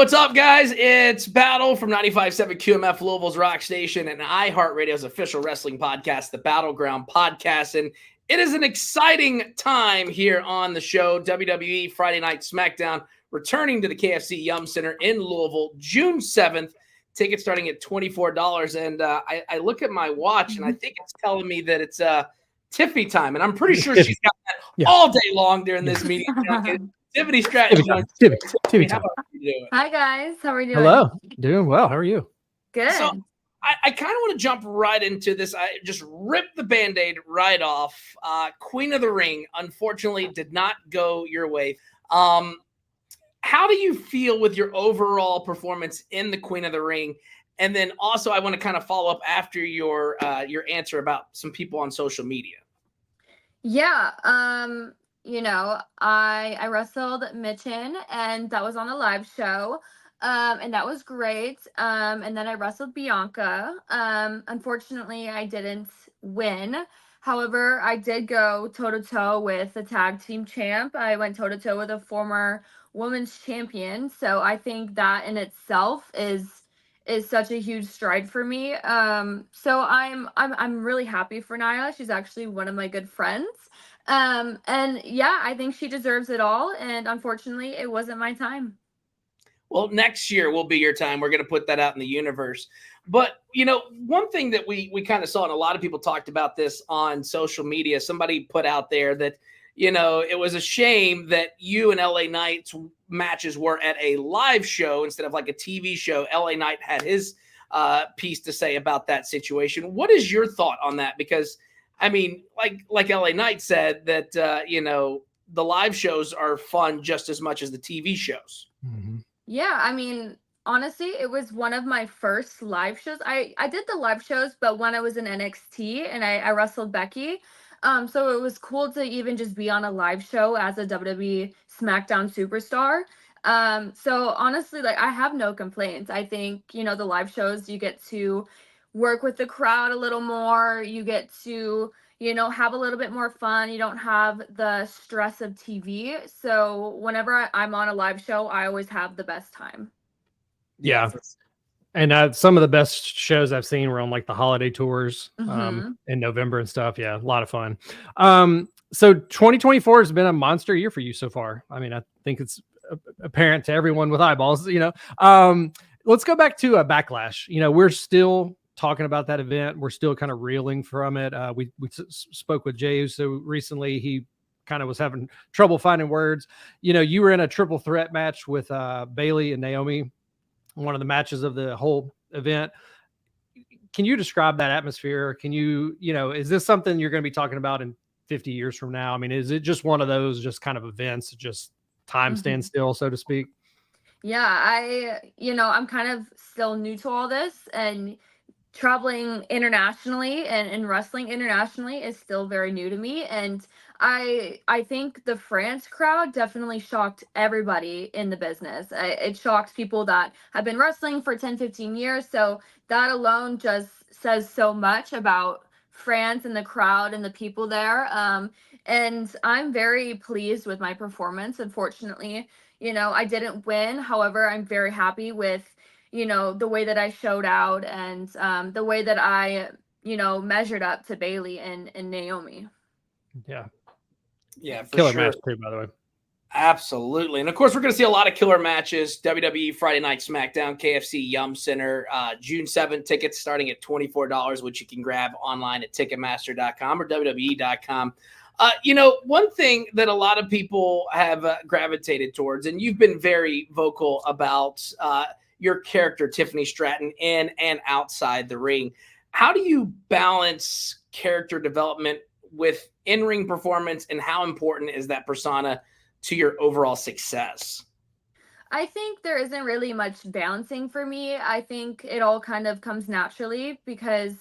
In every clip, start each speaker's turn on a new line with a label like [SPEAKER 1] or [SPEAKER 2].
[SPEAKER 1] what's up, guys? It's Battle from 95.7 QMF, Louisville's Rock Station, and iHeartRadio's official wrestling podcast, the Battleground Podcast. And it is an exciting time here on the show. WWE Friday Night SmackDown returning to the KFC Yum Center in Louisville, June 7th. Tickets starting at $24. And I look at my watch, and I think it's telling me that it's Tiffany time. And I'm pretty sure she's got that all day long during this meeting. Tiffany Stratton.
[SPEAKER 2] Tiffany time.
[SPEAKER 3] Hi, guys. How are you doing?
[SPEAKER 2] Hello. Doing well. How are you?
[SPEAKER 3] Good.
[SPEAKER 1] So I kind of want to jump right into this. I just ripped the Band-Aid right off. Queen of the Ring, unfortunately, did not go your way. How do you feel with your overall performance in the Queen of the Ring? And then also I want to kind of follow up after your answer about some people on social media.
[SPEAKER 3] Yeah. I wrestled Mitten, and that was on a live show. And that was great. And then I wrestled Bianca. Unfortunately, I didn't win. However, I did go toe-to-toe with the tag team champ. I went toe-to-toe with a former women's champion. So I think that in itself is such a huge stride for me. So I'm really happy for Nyla. She's actually one of my good friends. And yeah, I think she deserves it all. And unfortunately, it wasn't my time.
[SPEAKER 1] Well, next year will be your time. We're going to put that out in the universe. But, one thing that we kind of saw, and a lot of people talked about this on social media, somebody put out there that, it was a shame that you and LA Knight's matches were at a live show instead of like a TV show. LA Knight had his piece to say about that situation. What is your thought on that? Because, I mean, like LA Knight said that, the live shows are fun just as much as the TV shows.
[SPEAKER 2] Mm-hmm.
[SPEAKER 3] Yeah, I mean, honestly, it was one of my first live shows. I did the live shows, but when I was in NXT and I wrestled Becky. So it was cool to even just be on a live show as a WWE SmackDown superstar. So honestly, I have no complaints. I think, the live shows, you get to work with the crowd a little more. You get to, have a little bit more fun. You don't have the stress of TV. So whenever I'm on a live show, I always have the best time.
[SPEAKER 2] Yeah. And some of the best shows I've seen were on like the holiday tours in November and stuff. Yeah, a lot of fun. So 2024 has been a monster year for you so far. I mean, I think it's apparent to everyone with eyeballs, Let's go back to a Backlash. We're still talking about that event. We're still kind of reeling from it. We spoke with Jey Uso recently. He kind of was having trouble finding words. You were in a triple threat match with Bayley and Naomi, one of the matches of the whole event. Can you describe that atmosphere? Can you, is this something you're going to be talking about in 50 years from now? I mean, is it just one of those just kind of events, just time stands still, so to speak?
[SPEAKER 3] Yeah, I'm kind of still new to all this, and traveling internationally and wrestling internationally is still very new to me. And I think the France crowd definitely shocked everybody in the business. It shocked people that have been wrestling for 10-15 years. So that alone just says so much about France and the crowd and the people there. And I'm very pleased with my performance. Unfortunately, I didn't win. However, I'm very happy with the way that I showed out and the way that I, measured up to Bayley and Naomi.
[SPEAKER 1] Yeah, for
[SPEAKER 2] killer
[SPEAKER 1] sure.
[SPEAKER 2] match too, by the way.
[SPEAKER 1] Absolutely. And of course, we're going to see a lot of killer matches. WWE Friday Night SmackDown, KFC Yum Center, June 7th. Tickets starting at $24, which you can grab online at Ticketmaster.com or WWE.com. One thing that a lot of people have gravitated towards, and you've been very vocal about your character, Tiffany Stratton, in and outside the ring. How do you balance character development with in-ring performance, and how important is that persona to your overall success?
[SPEAKER 3] I think there isn't really much balancing for me. I think it all kind of comes naturally because,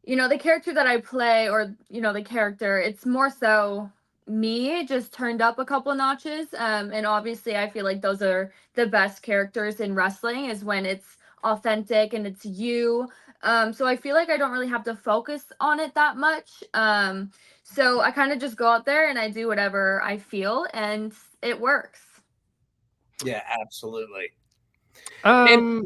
[SPEAKER 3] the character that I play, or, the character, it's more so me just turned up a couple notches. And obviously I feel like those are the best characters in wrestling, is when it's authentic and it's you. So I feel like I don't really have to focus on it that much. So I kind of just go out there and I do whatever I feel, and it works.
[SPEAKER 1] Yeah, absolutely. And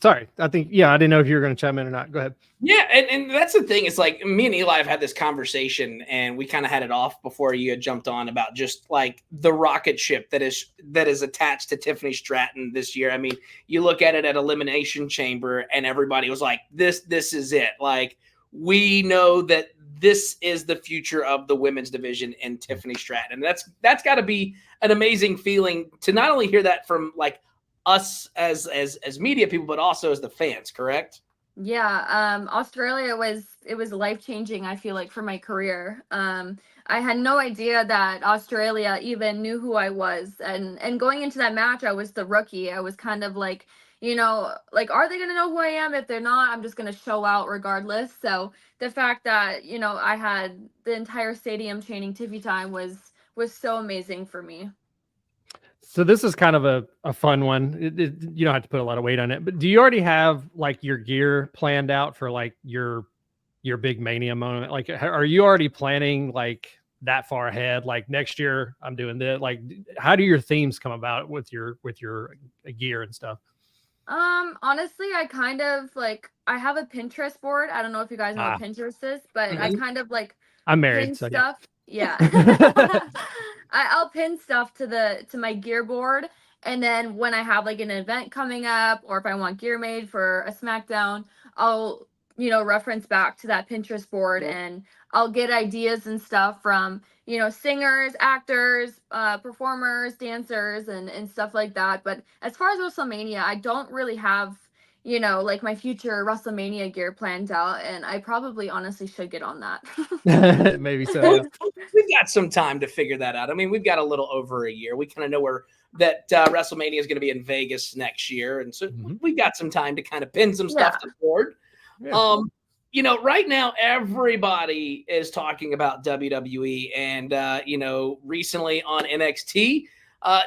[SPEAKER 2] Sorry, I think, yeah, I didn't know if you were going to chime in or not. Go ahead.
[SPEAKER 1] yeah, and that's the thing. It's like me and Eli have had this conversation, and we kind of had it off before you had jumped on about just like the rocket ship that is attached to Tiffany Stratton this year. I mean, you look at it at Elimination Chamber, and everybody was like, "This is it." Like, we know that this is the future of the women's division in Tiffany Stratton, and that's got to be an amazing feeling to not only hear that from like us as media people, but also as the fans. Correct?
[SPEAKER 3] Yeah, Australia was life-changing, I feel like, for my career. I had no idea that Australia even knew who I was. And going into that match, I was the rookie. I was kind of like, like, are they gonna know who I am? If they're not, I'm just gonna show out regardless. So the fact that, I had the entire stadium chanting Tiffy time was so amazing for me.
[SPEAKER 2] So this is kind of a fun one. You don't have to put a lot of weight on it, but do you already have like your gear planned out for like your big Mania moment? Like, are you already planning like that far ahead? Like next year I'm doing this. Like, how do your themes come about with your gear and stuff?
[SPEAKER 3] Honestly, I kind of like, I have a Pinterest board. I don't know if you guys know what Pinterest is, but I kind of like
[SPEAKER 2] I'm married,
[SPEAKER 3] pin
[SPEAKER 2] so
[SPEAKER 3] stuff. Yeah. I'll pin stuff to my gear board, and then when I have like an event coming up, or if I want gear made for a SmackDown, I'll reference back to that Pinterest board, and I'll get ideas and stuff from singers, actors, performers, dancers, and stuff like that. But as far as WrestleMania, I don't really have like my future WrestleMania gear planned out, and I probably honestly should get on that.
[SPEAKER 2] Maybe so. Yeah.
[SPEAKER 1] We've got some time to figure that out. I mean, we've got a little over a year. We kind of know where that WrestleMania is going to be in Vegas next year, and so we've got some time to kind of pin some stuff to the board. Yeah. Right now everybody is talking about WWE, and recently on NXT,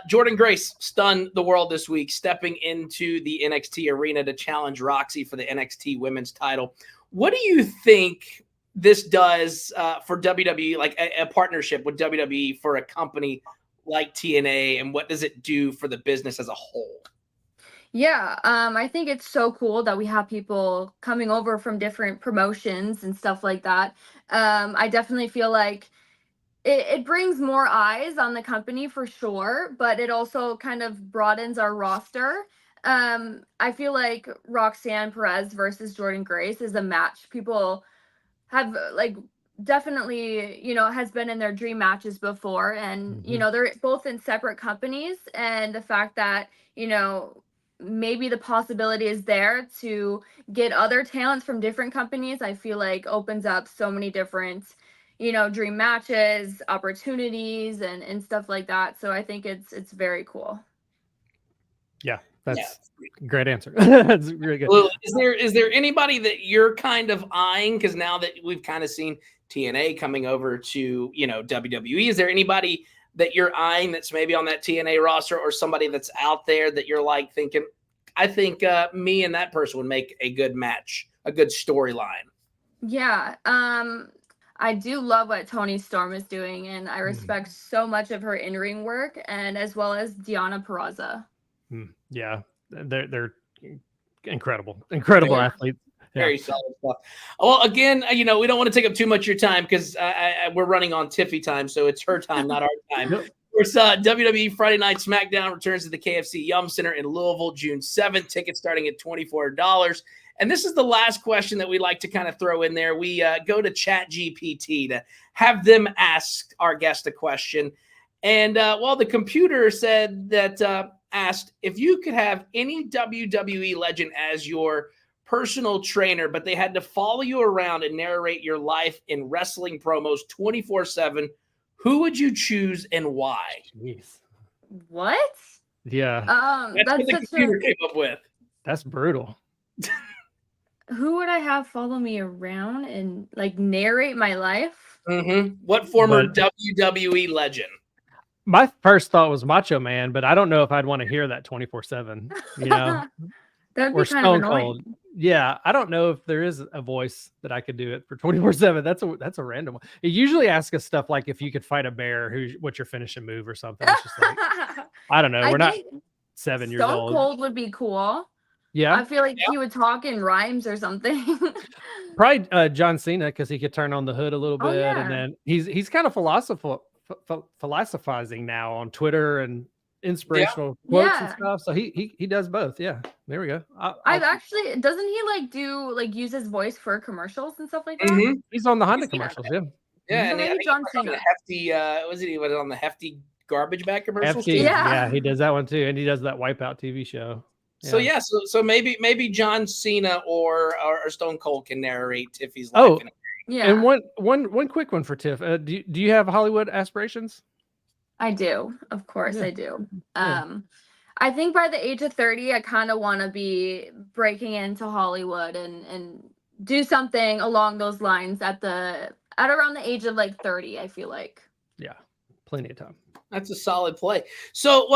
[SPEAKER 1] Jordynne Grace stunned the world this week, stepping into the NXT arena to challenge Roxy for the NXT Women's title. What do you think this does for WWE, like a partnership with WWE for a company like TNA, and what does it do for the business as a whole?
[SPEAKER 3] Yeah, I think it's so cool that we have people coming over from different promotions and stuff like that. I definitely feel like it brings more eyes on the company for sure, but it also kind of broadens our roster. I feel like Roxanne Perez versus Jordynne Grace is a match people have like definitely has been in their dream matches before, and they're both in separate companies, and the fact that maybe the possibility is there to get other talents from different companies, I feel like opens up so many different dream matches, opportunities, and stuff like that. So I think it's very cool.
[SPEAKER 2] Yeah, that's a great answer. That's really good.
[SPEAKER 1] Well, is there anybody that you're kind of eyeing? Because now that we've kind of seen TNA coming over to WWE, is there anybody that you're eyeing that's maybe on that TNA roster, or somebody that's out there that you're like thinking, I think me and that person would make a good match, a good storyline?
[SPEAKER 3] Yeah. I do love what Toni Storm is doing, and I respect so much of her in-ring work, and as well as Deonna Purrazzo.
[SPEAKER 2] Yeah, they're incredible athletes.
[SPEAKER 1] Very solid stuff. Well, again, we don't want to take up too much of your time because we're running on Tiffy time, so it's her time, not our time. Of course, WWE Friday Night SmackDown returns to the KFC Yum Center in Louisville, June 7th. Tickets starting at $24. And this is the last question that we like to kind of throw in there. We go to ChatGPT to have them ask our guest a question. And the computer said that asked if you could have any WWE legend as your personal trainer, but they had to follow you around and narrate your life in wrestling promos 24/7, who would you choose and why?
[SPEAKER 2] Jeez.
[SPEAKER 3] What?
[SPEAKER 2] Yeah.
[SPEAKER 1] That's what the computer came up with.
[SPEAKER 2] That's brutal.
[SPEAKER 3] Who would I have follow me around and like narrate my life?
[SPEAKER 1] What former WWE legend?
[SPEAKER 2] My first thought was Macho Man, but I don't know if I'd want to hear that 24/7,
[SPEAKER 3] That'd
[SPEAKER 2] or
[SPEAKER 3] be kind
[SPEAKER 2] Stone
[SPEAKER 3] of
[SPEAKER 2] Cold.
[SPEAKER 3] annoying.
[SPEAKER 2] Yeah, I don't know if there is a voice that I could do it for 24/7. That's a random one. It usually asks us stuff like if you could fight a bear, what's your finishing move or something. It's just like, I don't know. 7 years
[SPEAKER 3] Stone
[SPEAKER 2] old.
[SPEAKER 3] Cold would be cool.
[SPEAKER 2] Yeah.
[SPEAKER 3] I feel like he would talk in rhymes or something.
[SPEAKER 2] Probably John Cena, because he could turn on the hood a little bit.
[SPEAKER 3] Oh, yeah.
[SPEAKER 2] And then he's kind of philosophizing now on Twitter and inspirational quotes and stuff. So he does both. Yeah. There we go.
[SPEAKER 3] I've actually, doesn't he like do like use his voice for commercials and stuff like that?
[SPEAKER 1] Mhm.
[SPEAKER 2] He's on the Honda commercials. Yeah.
[SPEAKER 1] Yeah,
[SPEAKER 3] So
[SPEAKER 1] and
[SPEAKER 3] maybe
[SPEAKER 1] I think
[SPEAKER 3] John
[SPEAKER 1] he was on the
[SPEAKER 3] Cena.
[SPEAKER 1] hefty. Was it on the hefty garbage bag commercials?
[SPEAKER 2] FT,
[SPEAKER 1] too?
[SPEAKER 3] Yeah.
[SPEAKER 2] he does that one too, and he does that Wipeout TV show.
[SPEAKER 1] So so maybe John Cena or Stone Cold can narrate Tiffy's life.
[SPEAKER 2] Oh,
[SPEAKER 3] Yeah.
[SPEAKER 2] and one quick one for Tiff. Do you have Hollywood aspirations?
[SPEAKER 3] I do. Of course
[SPEAKER 2] Yeah.
[SPEAKER 3] I do.
[SPEAKER 2] Yeah.
[SPEAKER 3] I think by the age of 30, I kind of want to be breaking into Hollywood and do something along those lines at around the age of like 30, I feel like.
[SPEAKER 2] Yeah, plenty of time.
[SPEAKER 1] That's a solid play. So,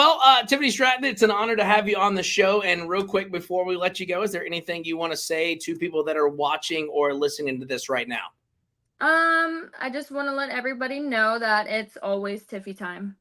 [SPEAKER 1] Tiffany Stratton, it's an honor to have you on the show. And real quick, before we let you go, is there anything you want to say to people that are watching or listening to this right now?
[SPEAKER 3] I just want to let everybody know that it's always Tiffy time.